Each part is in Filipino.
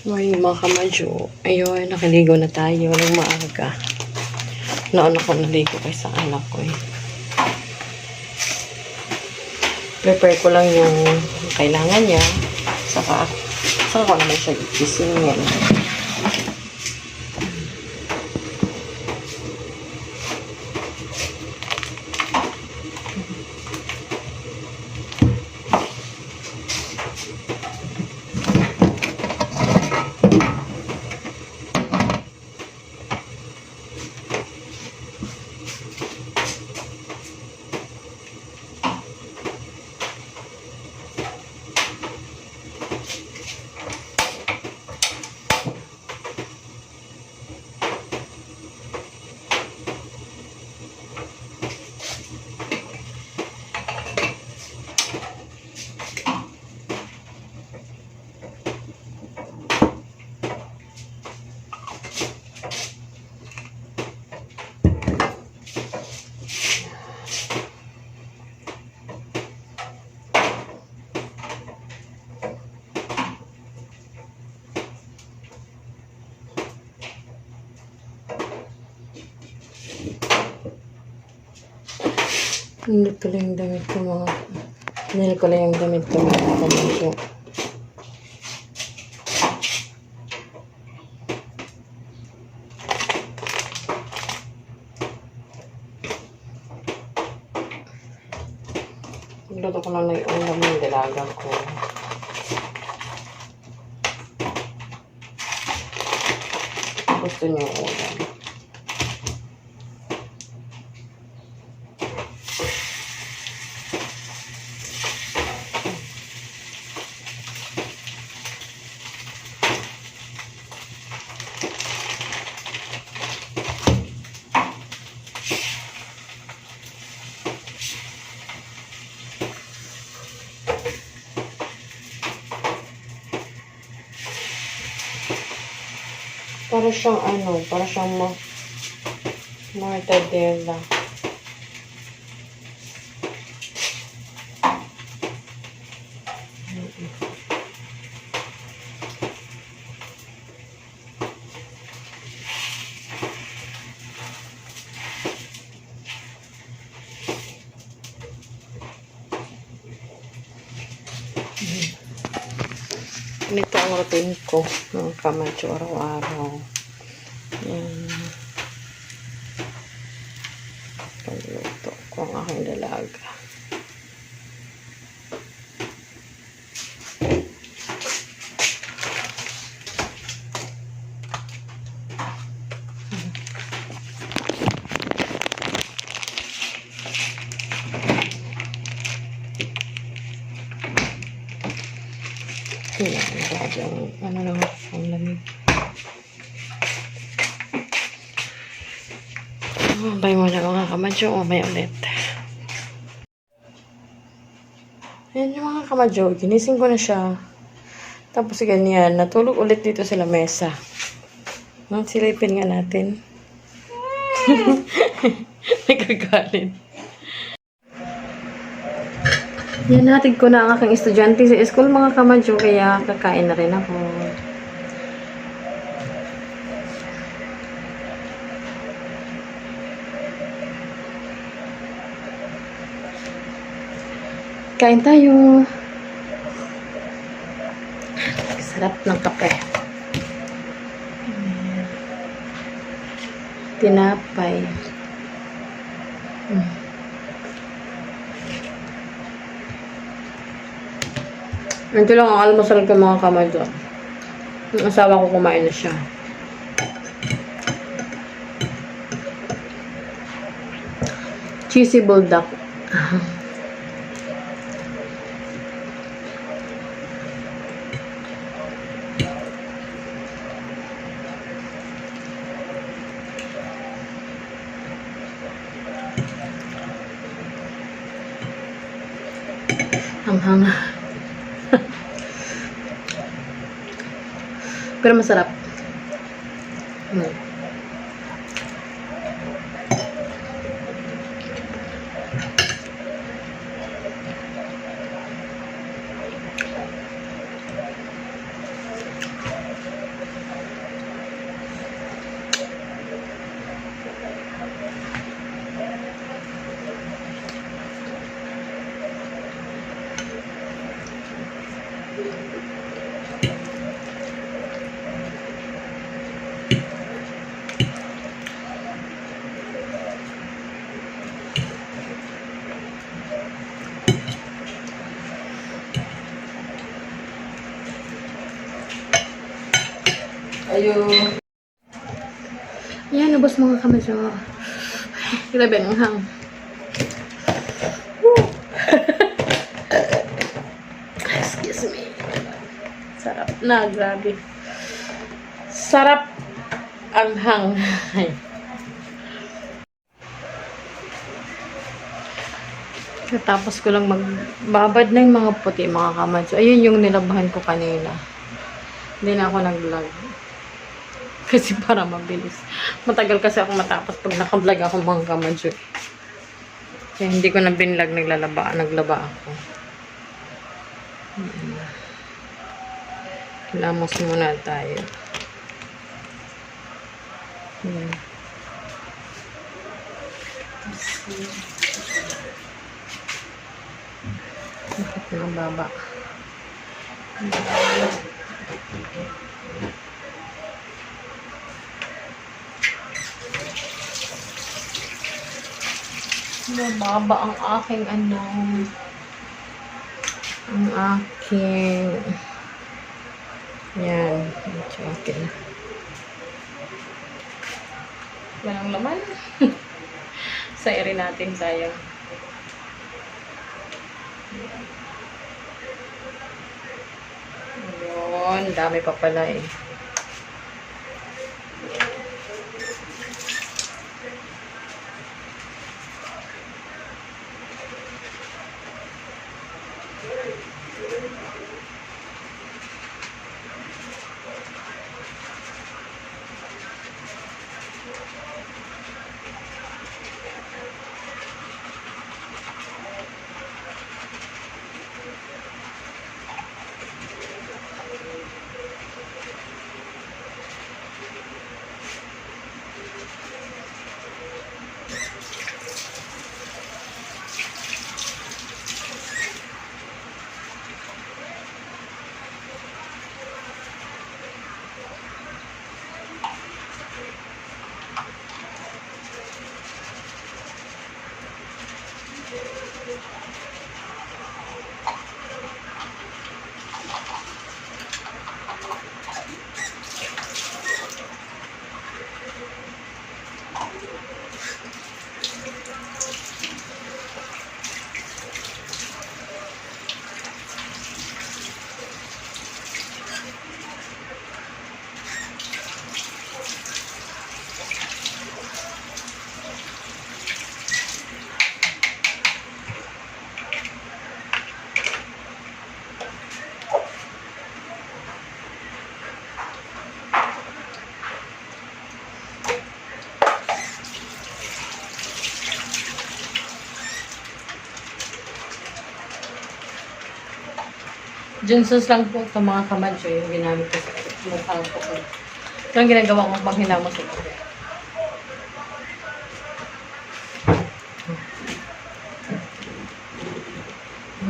Morning mga kamadyo. Ayun, nakaligo na tayo ng maaga. Nauna ko naligo kay sa anak ko eh. Prepare ko lang yung kailangan niya. Saka ko naman siya gisingin. Hindi ko lang yung damit ko mga... Hindi ko lang yung damit ko mga kamadyo. Luto ko lang na yung ulam ng dalaga ko. Gusto niyo yung ulam. Para siyang ano, para siyang mortadella. Ganito ang routine ko ng kamadyo araw-araw. Pagluto ko ang aking dalaga. Ano lang ang lamig. Bye muna mga kamadyo. Mamaya ulit. Ayan yung mga kamadyo. Ginising ko na siya. Tapos ganyan. Natulog ulit dito sa lamesa. Silipin nga natin. Nagagalit. Yan, hatid ko na ang aking estudyante sa school mga kamadyo, kaya kakain na rin ako. Kain tayo. Sarap ng kape. Tinapay. Ito lang ang almusal ko mga kamadyo. Yung asawa ko kumain na siya. Cheesy bulldog. Hanghang. Pero masarap. Ayun. Ayan, nabos mga kamadyo. Grabe ang hang. Excuse me. Sarap na, grabe. Sarap ang hang. Tapos ko lang magbabad na yung mga puti, mga kamadyo. Ayun yung nilabahan ko kanina. Hindi na ako nag-vlog. Kasi para mabilis. Matagal kasi ako matapos pag naka-vlog ako mga kamadyo. Kaya hindi ko na binlog, naglaba ako. Lamos muna tayo. Bakit na baba? Mababa ang aking ang aking yan, okay na. Walang laman. Sayari natin, sayang. Ayun, dami pa pala eh. Johnson's lang po ito mga kamadyo yung ginamit ko sa mukha ko. Ito ang ginagawa ko pag hinamos ito.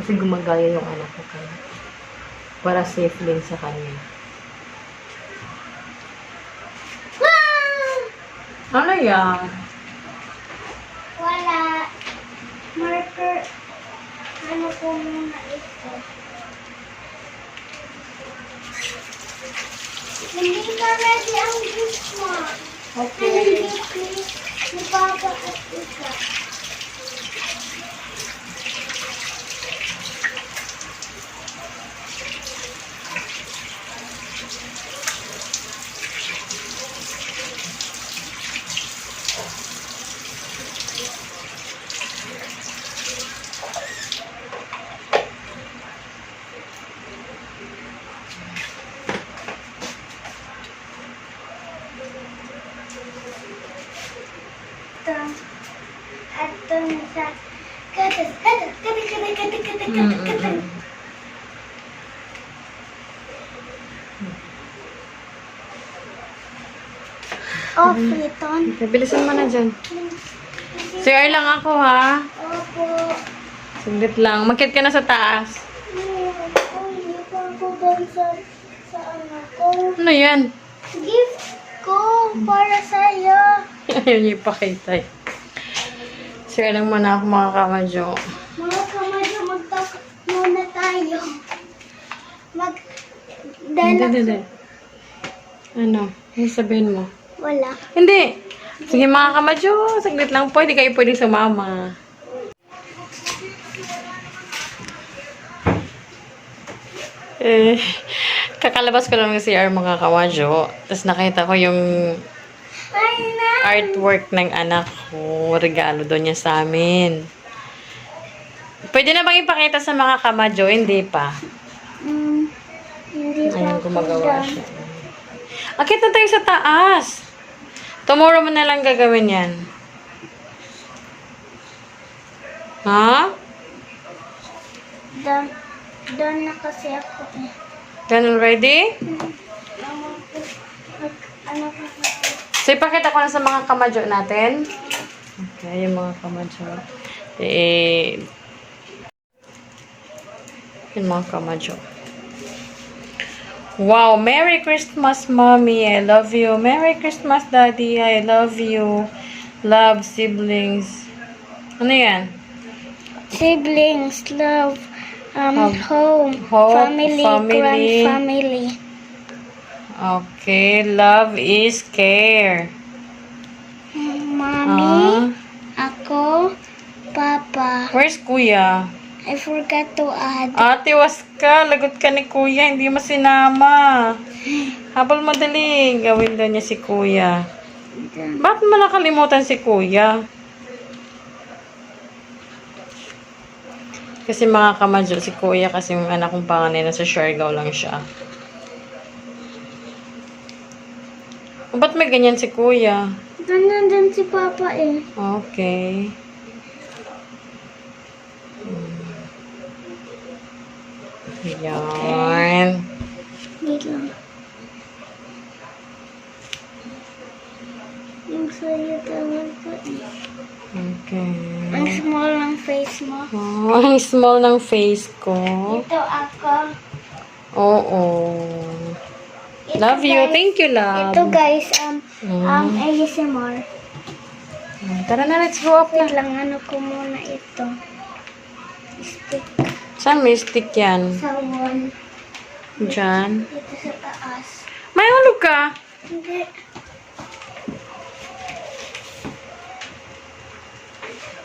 Kasi gumagaya yung anak ko kaya. Para safe din sa kanya. Ano yan? Wala. Marker. Ano po muna ito? Hindi na ready ang juice mo. Okay. Ni Papa at isa. At sa katas. Oh, Friton. Bilisan mo na dyan. CR lang ako ha. Opo. Saglit lang. Makit ka na sa taas. Hindi pa ako yan sa anak ko. Ano yan? Gift ko para sa'yo. Ayaw niyo ipakita eh. Share lang muna ako mga kamadyo. Mga kamadyo, mag-talk muna tayo. Hindi. Ano? Ano sabihin mo? Wala. Hindi. Sige mga kamadyo, saglit lang po. Hindi kayo pwede sumama. Kakalabas ko lang ng CR mga kamadyo. Tapos nakita ko yung Ay, na. artwork ng anak ko. Regalo doon niya sa amin. Pwede na bang ipakita sa mga kamadyo? Hindi pa. Hindi pa Ayun, ako gumagawa done. siya. Akit na tayo sa taas. Tomorrow mo na lang gagawin yan. Ha? Done na kasi ako eh. Done already? Ano ko? So, ipakita ko na sa mga kamadyo natin. Okay, yung mga kamadyo. Yung mga kamadyo. Wow! Merry Christmas, Mommy. I love you. Merry Christmas, Daddy. I love you. Love, siblings. Ano yan? Siblings, love, home, Hope, family, family. grandfamily. Okay. Love is care. Mommy, ako, Papa. Where's Kuya? I forgot to add. Ate, was ka. Lagot ka ni Kuya. Hindi mo sinama. Habang madali, gawin daw niya si Kuya. Bakit mo nakalimutan si Kuya? Kasi mga kamadyo, si Kuya kasi yung anak kong panganay na sa Siargao lang siya. O, ba't may ganyan si Kuya? Ganyan din si Papa eh. Okay. Yan. Wait lang. Yung sa'yo tawag ko eh. Okay. Ang small ng face mo. Oh, ang small ng face ko. Ito ako. Oo. Ito, Love you. guys. Thank you, love. Ito guys, Mm. ASMR. Tara na, let's go up Wait na. lang, ano ko muna ito. Stick Saan may stick yan? sa wall. Diyan. Dito sa taas. May hulog ka. Hindi.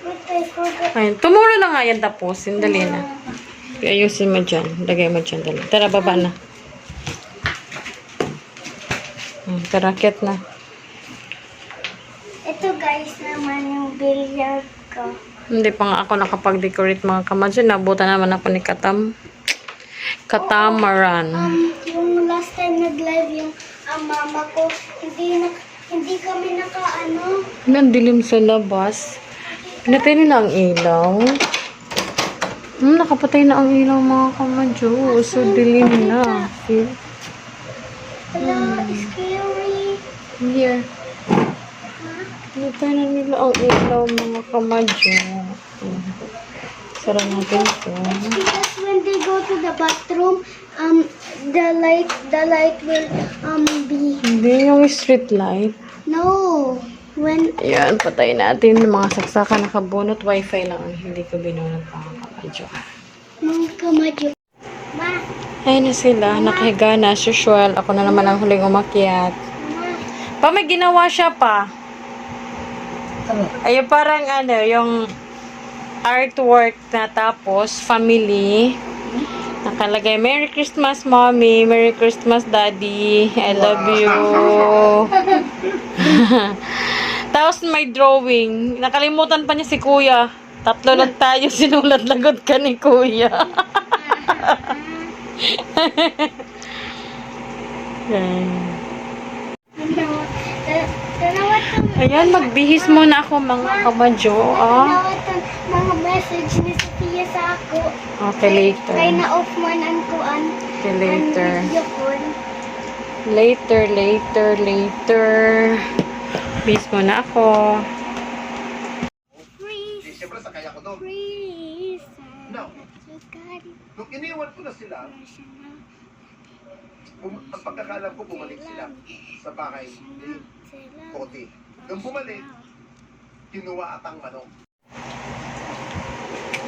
Wait, I forgot. Ayun. Tumulo na nga yan tapos. Dali na. Ayusin mo dyan. Lagay mo dyan. Dali. Tara, baba na. Tara, akit na. Ito guys naman yung billiard ko. Hindi pa nga ako nakapag-decorate mga kamadyo. Nabutan naman ako ni Katamaran. Yung last time nag-live yung mama ko, hindi kami nakaano. Ang dilim sa labas. Pinatay nila ang ilaw. Nakapatay na ang ilaw mga kamadyo. So, dilim na. See? Hello, scary. Here. Pinatay na nila ang ilaw mga kamadyo. Sara natin ito. Because when they go to the bathroom, the light will be Hindi yung street light. no. When Ayan, patay natin. Mga saksakan nakabunot. Wi-Fi lang ang hindi ko binunot mga kamadyo. mga kamadyo. Ma, Ayun na sila. Nakahiga na. As usual. Ako na naman ang huling umakyat. ma, Pa, may ginawa siya pa. Ayun, parang ano, yung artwork na tapos, family. Nakalagay, Merry Christmas, Mommy. Merry Christmas, Daddy. I love you. Tapos may drawing. Nakalimutan pa niya si Kuya. Tatlo lang tayo. Sinulat lagot ka ni Kuya. Ayan, magbihis muna ako mga kamadyo. mga message ni Sophia sa ako. Okay, later. Kaya na-off man ang kuan. Okay, later. Ang video call. Later. Bihis muna ako. Freeze. Siyempre, sakay ako doon. Freeze. No. Sugar. Nung iniwan ko na sila, Ang pagkakalam ko, bumalik sila sa bahay ni Toti. Nung bumalik, kinuha atang manok.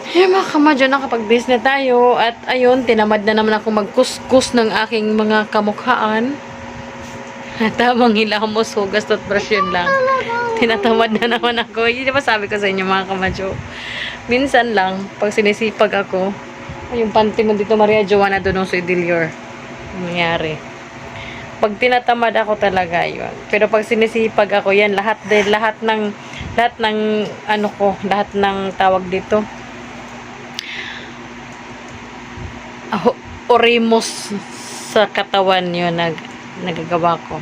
Hey mga kamadyo, nakapag-base na tayo. At ayun, tinamad na naman ako magkuskus ng aking mga kamukhaan. Tamang hilamos, hugas, toothbrush yun lang. Tinatamad na naman ako. Hindi ba sabi ko sa inyo mga kamadyo? Minsan lang, pag sinisipag ako, ay, yung panty mo dito, Maria Joana Donoso Idilior. Nangyari. Pag tinatamad ako talaga, yun. Pero pag sinisipag ako, yan, lahat ng ano ko, lahat ng tawag dito, orimos sa katawan yun, nagagawa ko.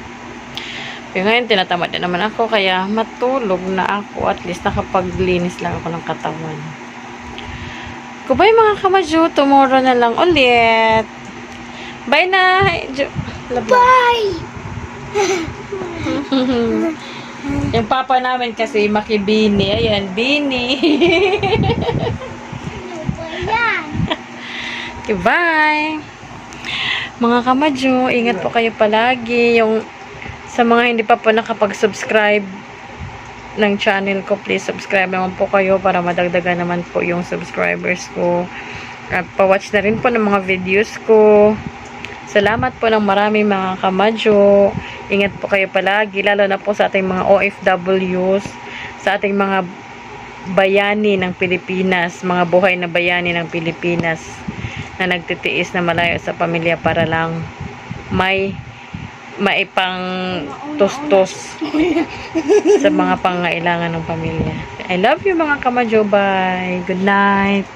Pero ngayon, tinatamad na naman ako, kaya matulog na ako. At least, nakapaglinis lang ako ng katawan. Goodbye mga kamadyo. Tomorrow na lang ulit. Bye na. Bye! Yung papa namin kasi makibini. Ayan, bini. Ano ba yan? Goodbye. Mga kamadyo, ingat po kayo palagi. Yung sa mga hindi pa po nakapag-subscribe ng channel ko, please subscribe naman po kayo para madagdagan naman po yung subscribers ko. At pa-watch na rin po ng mga videos ko. Salamat po ng marami mga kamadyo. Ingat po kayo palagi, lalo na po sa ating mga OFWs, sa ating mga bayani ng Pilipinas, mga buhay na bayani ng Pilipinas na nagtitiis na malayo sa pamilya para lang may maipang tustos sa mga pangailangan ng pamilya. I love you mga kamadyo. Bye. Good night.